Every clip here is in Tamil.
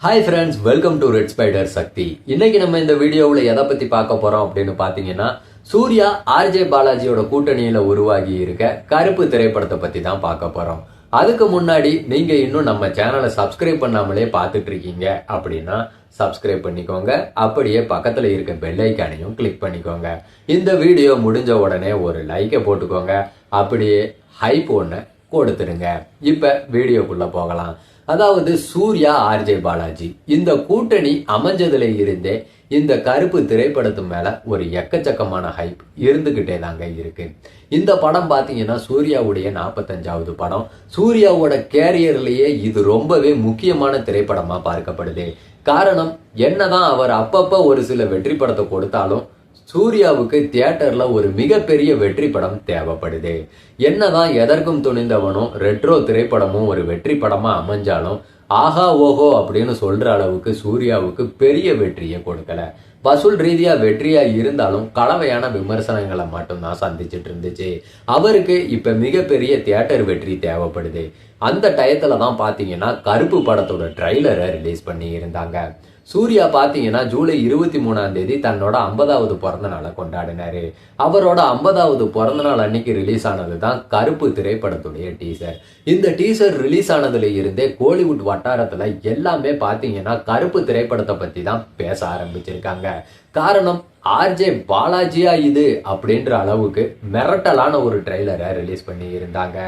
Hi friends, welcome to red spider Sakthi. இன்னைக்கு நம்ம இந்த வீடியோவில் எதை பத்தி பார்க்க போறோம் அப்படின்னு பாத்தீங்கன்னா, சூர்யா ஆர்ஜே பாலாஜியோட கூட்டணியில உருவாகி இருக்க கருப்பு திரைப்படத்தை பத்தி தான் பார்க்க போறோம். அதுக்கு முன்னாடி நீங்க இன்னும் நம்ம சேனலை சப்ஸ்கிரைப் பண்ணாமலே பார்த்துட்டு இருக்கீங்க அப்படின்னா சப்ஸ்கிரைப் பண்ணிக்கோங்க. அப்படியே பக்கத்துல இருக்க பெல் ஐக்கானையும் கிளிக் பண்ணிக்கோங்க. இந்த வீடியோ முடிஞ்ச உடனே ஒரு லைக்கை போட்டுக்கோங்க. அப்படியே ஹைப் ஒன்று கொடுத்துருங்க. இப்ப வீடியோக்குள்ள போகலாம். அதாவது சூர்யா ஆர்ஜே பாலாஜி இந்த கூட்டணி அமைஞ்சதுல இருந்தே இந்த கருப்பு திரைப்படத்து மேல ஒரு எக்கச்சக்கமான ஹைப் இருந்துகிட்டே தாங்க இருக்கு. இந்த படம் பாத்தீங்கன்னா சூர்யாவுடைய 45வது படம். சூர்யாவோட கேரியர்லயே இது ரொம்பவே முக்கியமான திரைப்படமா பார்க்கப்படுது. காரணம் என்னதான் அவர் அப்பப்ப ஒரு சில வெற்றி படத்தை கொடுத்தாலும் சூர்யாவுக்கு தியேட்டர்ல ஒரு மிகப்பெரிய வெற்றி படம் தேவைப்படுது. என்னதான் எதற்கும் துணிந்தவனும் ரெட்ரோ திரைப்படமும் ஒரு வெற்றி படமா அமைஞ்சாலும் ஆஹா ஓஹோ அப்படின்னு சொல்ற அளவுக்கு சூர்யாவுக்கு பெரிய வெற்றியை கொடுக்கல. வசூல் ரீதியா வெற்றியா இருந்தாலும் கலவையான விமர்சனங்களை மட்டும்தான் சந்திச்சுட்டு இருந்துச்சு. அவருக்கு இப்ப மிகப்பெரிய தியேட்டர் வெற்றி தேவைப்படுது. அந்த டயத்துல தான் பாத்தீங்கன்னா கருப்பு படத்தோட ட்ரைலரை ரிலீஸ் பண்ணி இருந்தாங்க. சூர்யா பாத்தீங்கன்னா ஜூலை 23ஆம் தேதி தன்னோட 50வது பிறந்த நாளை கொண்டாடினாரு. அவரோட 50வது பிறந்த நாள் அன்னைக்கு ரிலீஸ் ஆனதுதான் கருப்பு திரைப்படத்துடைய டீசர். இந்த டீசர் ரிலீஸ் ஆனதுல இருந்தே கோலிவுட் வட்டாரத்துல எல்லாமே பாத்தீங்கன்னா கருப்பு திரைப்படத்தை பத்தி தான் பேச ஆரம்பிச்சிருக்காங்க. காரணம் ஆர்ஜே பாலாஜியா இது அப்படின்ற அளவுக்கு மிரட்டலான ஒரு ட்ரெய்லரை ரிலீஸ் பண்ணி இருந்தாங்க.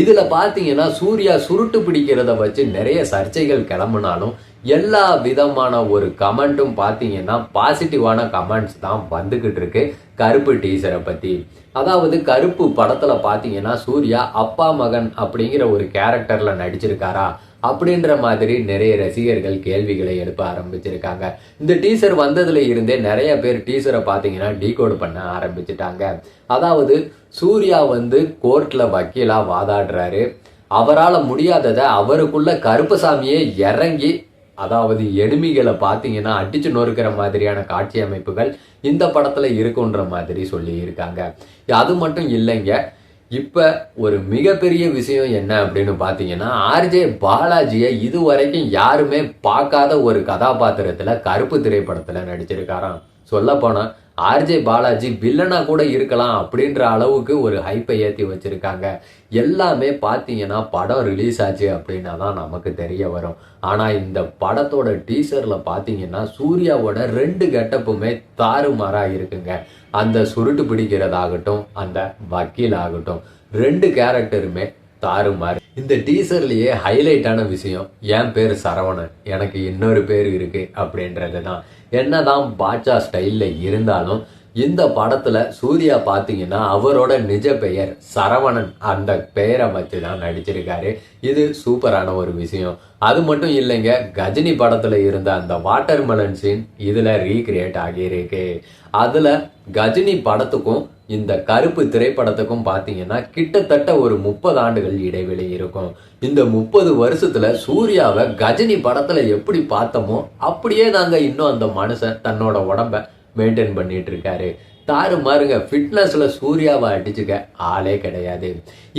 இதுல பாத்தீங்கன்னா சூர்யா சுருட்டு பிடிக்கிறத வச்சு நிறைய சர்ச்சைகள் கிளம்பினாலும் எல்லா விதமான ஒரு கமெண்ட்டும் பாத்தீங்கன்னா பாசிட்டிவான கமெண்ட்ஸ் தான் வந்துகிட்டு இருக்கு கருப்பு டீசரை பத்தி. அதாவது கருப்பு படத்துல பாத்தீங்கன்னா சூர்யா அப்பா மகன் அப்படிங்கிற ஒரு கேரக்டர்ல நடிச்சிருக்காரா அப்படின்ற மாதிரி நிறைய ரசிகர்கள் கேள்விகளை எழுப்ப ஆரம்பிச்சிருக்காங்க. இந்த டீசர் வந்ததுல இருந்தே நிறைய பேர் டீசரை பாத்தீங்கன்னா டீகோட் பண்ண ஆரம்பிச்சிட்டாங்க. அதாவது சூர்யா கோர்ட்ல வக்கீலா வாதாடுறாரு. அவரால் முடியாததை அவருக்குள்ள கருப்பசாமியே இறங்கி அதாவது எனிமிகளை பாத்தீங்கன்னா அடிச்சு நொறுக்கிற மாதிரியான காட்சி அமைப்புகள் இந்த படத்துல இருக்குன்ற மாதிரி சொல்லி இருக்காங்க. அது மட்டும் இல்லைங்க, இப்ப ஒரு மிகப்பெரிய விஷயம் என்ன அப்படின்னு பாத்தீங்கன்னா ஆர்ஜே பாலாஜியை இதுவரைக்கும் யாருமே பார்க்காத ஒரு கதாபாத்திரத்துல கருப்பு திரைப்படத்துல நடிச்சிருக்காராம். சொல்ல போனா ஆர்ஜே பாலாஜி வில்லனா கூட இருக்கலாம் அப்படின்ற அளவுக்கு ஒரு ஹைப்பை ஏற்றி வச்சிருக்காங்க. எல்லாமே பார்த்தீங்கன்னா படம் ரிலீஸ் ஆச்சு அப்படின்னா தான் நமக்கு தெரிய வரும். ஆனால் இந்த படத்தோட டீசர்ல பார்த்தீங்கன்னா சூர்யாவோட 2 கெட்டப்புமே தாறுமாறா இருக்குங்க. அந்த சுருட்டு பிடிக்கிறதாகட்டும் அந்த வக்கீல் ஆகட்டும் 2 கேரக்டருமே தாறுமாறு. இந்த டீசர்லயே ஹைலைட்டான விஷயம் என் பேர் சரவணன், எனக்கு இன்னொரு பேர் இருக்கு அப்படின்றது தான். என்னதான் பாட்சா ஸ்டைல்ல இருந்தாலும் இந்த படத்துல சூர்யா பாத்தீங்கன்னா அவரோட நிஜ பெயர் சரவணன் அந்த பெயரை வச்சுதான் நடிச்சிருக்காரு. இது சூப்பரான ஒரு விஷயம். அது மட்டும் இல்லைங்க, கஜினி படத்துல இருந்த அந்த வாட்டர்மெலன் சீன் இதுல ரீக்ரியேட் ஆகியிருக்கு. அதுல கஜினி படத்துக்கும் இந்த கருப்பு திரைப்படத்துக்கும் பாத்தீங்கன்னா கிட்டத்தட்ட ஒரு 30 ஆண்டுகள் இடைவெளி இருக்கும். இந்த 30 வருஷத்துல சூர்யாவை கஜினி படத்துல எப்படி பார்த்தோமோ அப்படியே நாங்க இன்னும் அந்த மனுஷன் தன்னோட உடம்ப மெயின்டைன் பண்ணிட்டு இருக்காரு. தாறு மாறுங்க, ஃபிட்னஸ்ல சூர்யாவை அடிச்சுக்க ஆளே கிடையாது.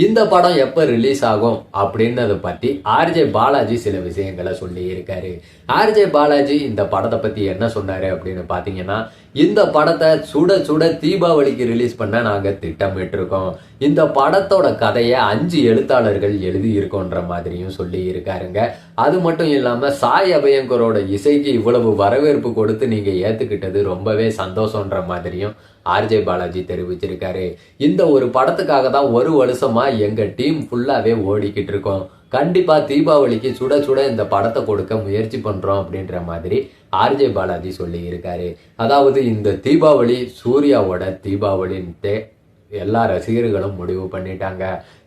இந்த படம் எப்ப ரிலீஸ் ஆகும் அப்படின்னத பத்தி ஆர்ஜே பாலாஜி சில விஷயங்களை சொல்லி இருக்காரு. ஆர்ஜே பாலாஜி இந்த படத்தை பத்தி என்ன சொன்னாரு அப்படின்னு பாத்தீங்கன்னா, இந்த படத்தை சுட சுட தீபாவளிக்கு ரிலீஸ் பண்ண நாங்க திட்டமிட்டு இருக்கோம். இந்த படத்தோட கதையை 5 எழுத்தாளர்கள் எழுதி இருக்கோன்ற மாதிரியும் சொல்லி இருக்காருங்க. அது மட்டும் இல்லாம சாய் அபயங்கரோட இசைக்கு இவ்வளவு வரவேற்பு கொடுத்து நீங்க ஏத்துக்கிட்டது ரொம்பவே சந்தோஷம்ன்ற மாதிரியும் ஆர்ஜே பாலாஜி தெரிவிச்சிருக்காரு. இந்த ஒரு படத்துக்காக தான் ஒரு வருஷமா எங்க டீம் ஃபுல்லாவே ஓடிக்கிட்டு இருக்கோம். கண்டிப்பா தீபாவளிக்கு சுட சுட இந்த படத்தை கொடுக்க முயற்சி பண்றோம் அப்படின்ற மாதிரி ஆர்ஜே பாலாஜி சொல்லி இருக்காரு. அதாவது இந்த தீபாவளி சூர்யாவோட தீபாவளின்ட்டு எல்லா ரசிகர்களும் முடிவு பண்ணிட்டாங்க.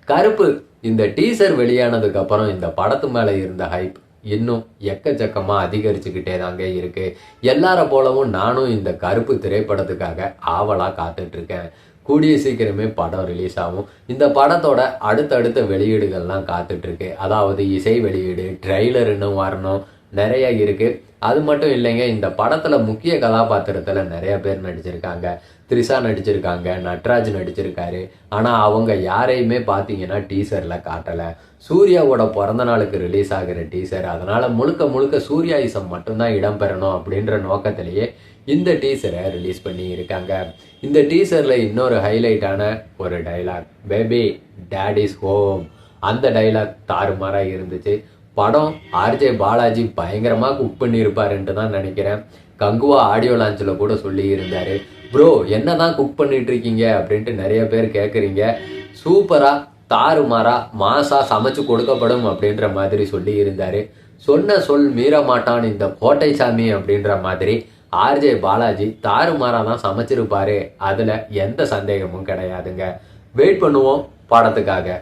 கருப்பு இந்த டீசர் வெளியானதுக்கு அப்புறம் இந்த படத்து மேல இருந்த ஹைப் இன்னும் எக்கச்சக்கமா அதிகரிச்சுக்கிட்டே தாங்க இருக்கு. எல்லார போலவும் நானும் இந்த கருப்பு திரைப்படத்துக்காக ஆவலா காத்துட்டு இருக்கேன். கூடிய சீக்கிரமே படம் ரிலீஸ் ஆகும். இந்த படத்தோட அடுத்தடுத்த வெளியீடுகள்லாம் காத்துட்டு இருக்கு. அதாவது இசை வெளியீடு, ட்ரெய்லர் இன்னும் வரணும், நிறைய இருக்கு. அது மட்டும் இல்லைங்க, இந்த படத்துல முக்கிய கதாபாத்திரத்துல நிறைய பேர் நடிச்சிருக்காங்க. த்ரிஷா நடிச்சிருக்காங்க, நட்ராஜ் நடிச்சிருக்காரு. ஆனா அவங்க யாரையுமே பாத்தீங்கன்னா டீசர்ல காட்டல. சூர்யாவோட பிறந்த நாளுக்கு ரிலீஸ் ஆகிற டீசர், அதனால முழுக்க முழுக்க சூர்யாயிசம் மட்டும்தான் இடம்பெறணும் அப்படின்ற நோக்கத்திலேயே இந்த டீசரை ரிலீஸ் பண்ணி இருக்காங்க. இந்த டீசர்ல இன்னொரு ஹைலைட்டான ஒரு dialogue, baby date is home, அந்த டைலாக் தாறுமாறா இருந்துச்சு. படம் ஆர்ஜே பாலாஜி பயங்கரமா குக் பண்ணி இருப்பாருன்ட்டு தான் நினைக்கிறேன். கங்குவா ஆடியோ லான்ச்சில் கூட சொல்லி இருந்தாரு, ப்ரோ என்னதான் குக் பண்ணிட்டு இருக்கீங்க அப்படின்ட்டு நிறைய பேர் கேட்குறீங்க. சூப்பரா தாறுமாறா மாசா சமைச்சு கொடுக்கப்படும் அப்படின்ற மாதிரி சொல்லி இருந்தாரு. சொன்ன சொல் மீற மாட்டான் இந்த கோட்டை சாமி அப்படின்ற மாதிரி ஆர்ஜே பாலாஜி தாறுமாறா தான் சமைச்சிருப்பாரு. அதுல எந்த சந்தேகமும் கிடையாதுங்க. வெயிட் பண்ணுவோம் படத்துக்காக.